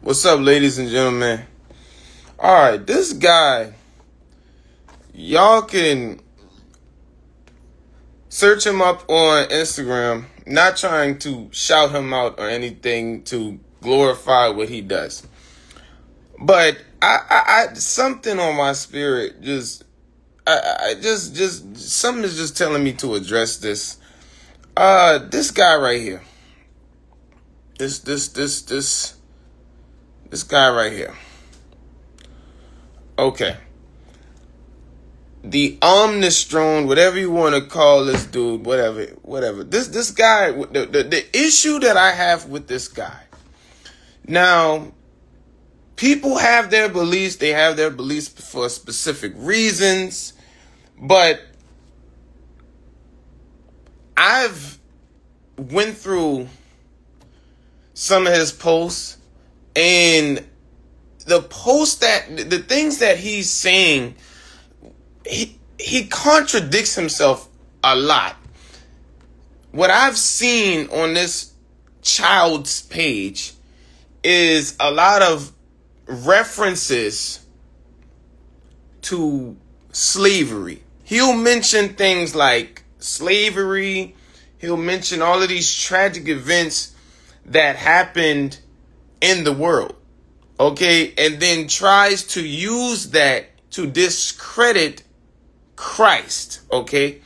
What's up, ladies and gentlemen? All right, this guy, y'all can search him up on Instagram. Not trying to shout him out or anything to glorify what he does, but I something on my spirit just something is just telling me to address this. This guy right here, this guy right here. Okay. The omnistrone, whatever you want to call this dude, whatever. This guy, the issue that I have with this guy. Now, people have their beliefs. They have their beliefs for specific reasons. But I've went through some of his posts, and the things that he's saying, he contradicts himself a lot. What I've seen on this child's page is a lot of references to slavery. He'll mention things like slavery. He'll mention all of these tragic events that happened in the world. Okay, and then tries to use that to discredit Christ. Okay,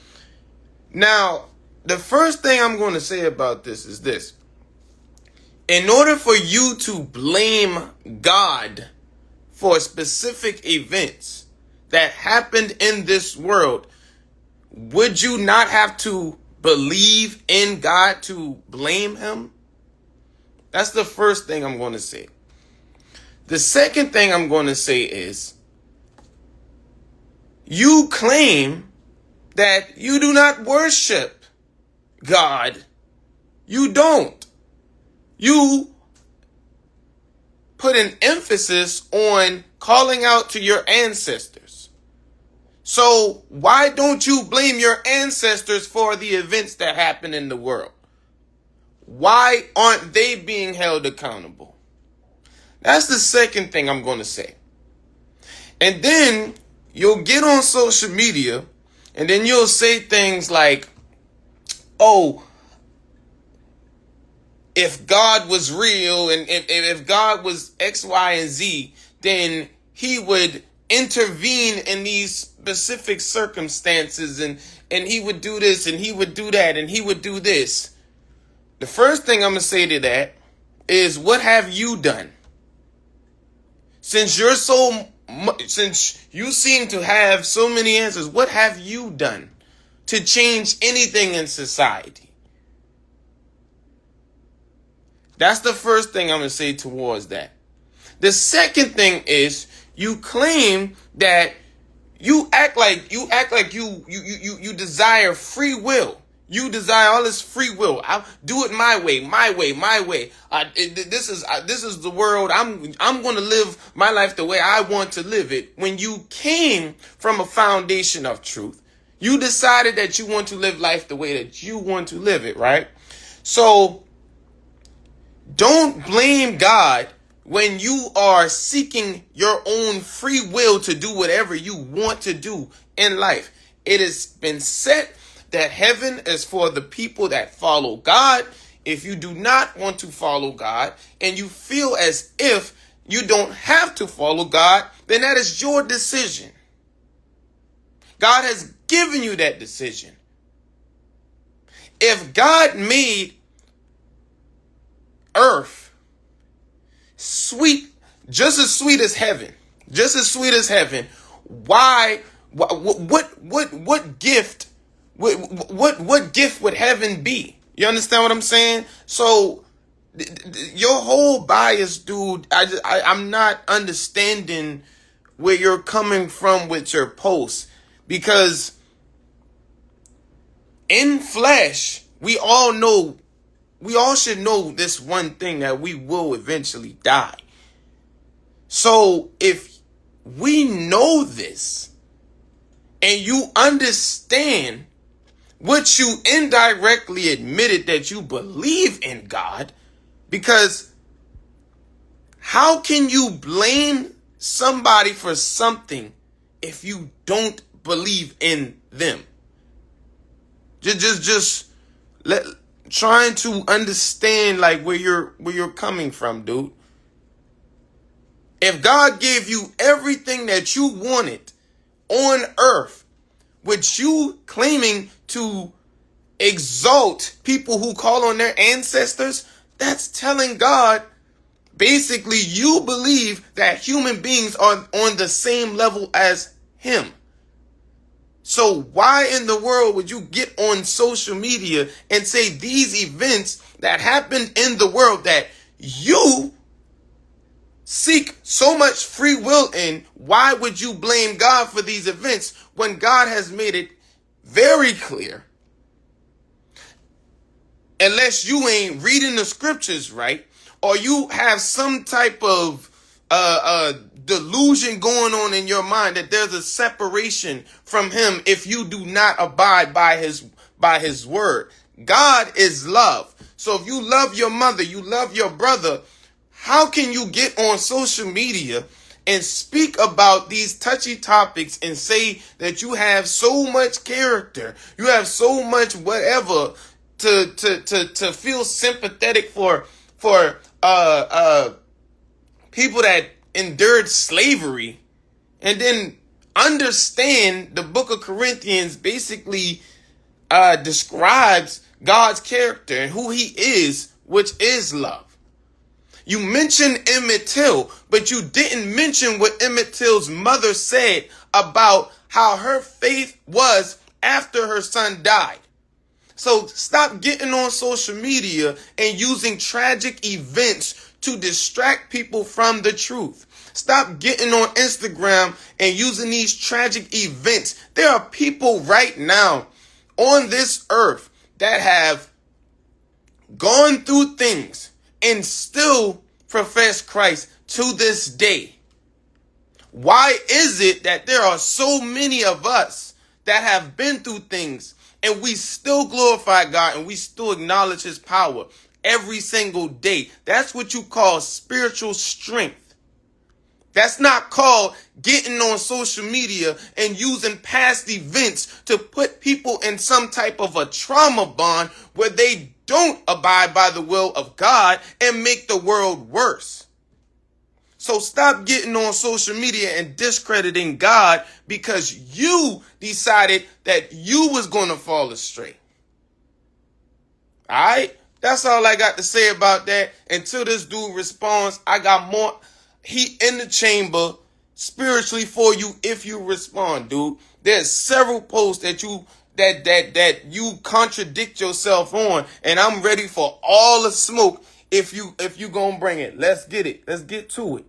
now the first thing I'm going to say about this is this: in order for you to blame God for specific events that happened in this world, would you not have to believe in God to blame him? That's the first thing I'm going to say. The second thing I'm going to say is, you claim that you do not worship God. You don't. You put an emphasis on calling out to your ancestors. So why don't you blame your ancestors for the events that happen in the world? Why aren't they being held accountable? That's the second thing I'm going to say. And then you'll get on social media and then you'll say things like, oh, if God was real and if God was X, Y, and Z, then he would intervene in these specific circumstances and he would do this and he would do that and he would do this. The first thing I'm going to say to that is, what have you done? Since you seem to have so many answers, what have you done to change anything in society? That's the first thing I'm going to say towards that. The second thing is, you claim that you act like you desire free will. You desire all this free will. I'll do it my way. This is the world. I'm going to live my life the way I want to live it. When you came from a foundation of truth, you decided that you want to live life the way that you want to live it, right? So don't blame God when you are seeking your own free will to do whatever you want to do in life. It has been set that heaven is for the people that follow God. If you do not want to follow God and you feel as if you don't have to follow God, then that is your decision. God has given you that decision. If God made earth sweet, just as sweet as heaven, why, what gift, what gift would heaven be? You understand what I'm saying? So your whole bias, dude, I'm not understanding where you're coming from with your posts, because in flesh, we all should know this one thing, that we will eventually die. So if we know this and you understand what you indirectly admitted, that you believe in God, because How can you blame somebody for something if you don't believe in them? Just trying to understand like where you're coming from, dude. If God gave you everything that you wanted on earth, which you claiming to exalt people who call on their ancestors, that's telling God basically you believe that human beings are on the same level as him. So why in the world would you get on social media and say these events that happened in the world that you seek so much free will in, why would you blame God for these events when God has made it very clear? Unless you ain't reading the scriptures right, or you have some type of delusion going on in your mind that there's a separation from him if you do not abide by his word. God is love. So if you love your mother, you love your brother, how can you get on social media and speak about these touchy topics and say that you have so much character, you have so much whatever to feel sympathetic for people that endured slavery, and then understand the book of Corinthians basically describes God's character and who he is, which is love. You mentioned Emmett Till, but you didn't mention what Emmett Till's mother said about how her faith was after her son died. So stop getting on social media and using tragic events to distract people from the truth. Stop getting on Instagram and using these tragic events. There are people right now on this earth that have gone through things and still profess Christ to this day. Why is it that there are so many of us that have been through things and we still glorify God and we still acknowledge his power every single day? That's what you call spiritual strength. That's not called getting on social media and using past events to put people in some type of a trauma bond where they don't abide by the will of God and make the world worse. So stop getting on social media and discrediting God because you decided that you was going to fall astray. All right? That's all I got to say about that. Until this dude responds, I got more heat in the chamber spiritually for you if you respond, dude. There's several posts that you contradict yourself on, and I'm ready for all the smoke if you gonna bring it. Let's get it. Let's get to it.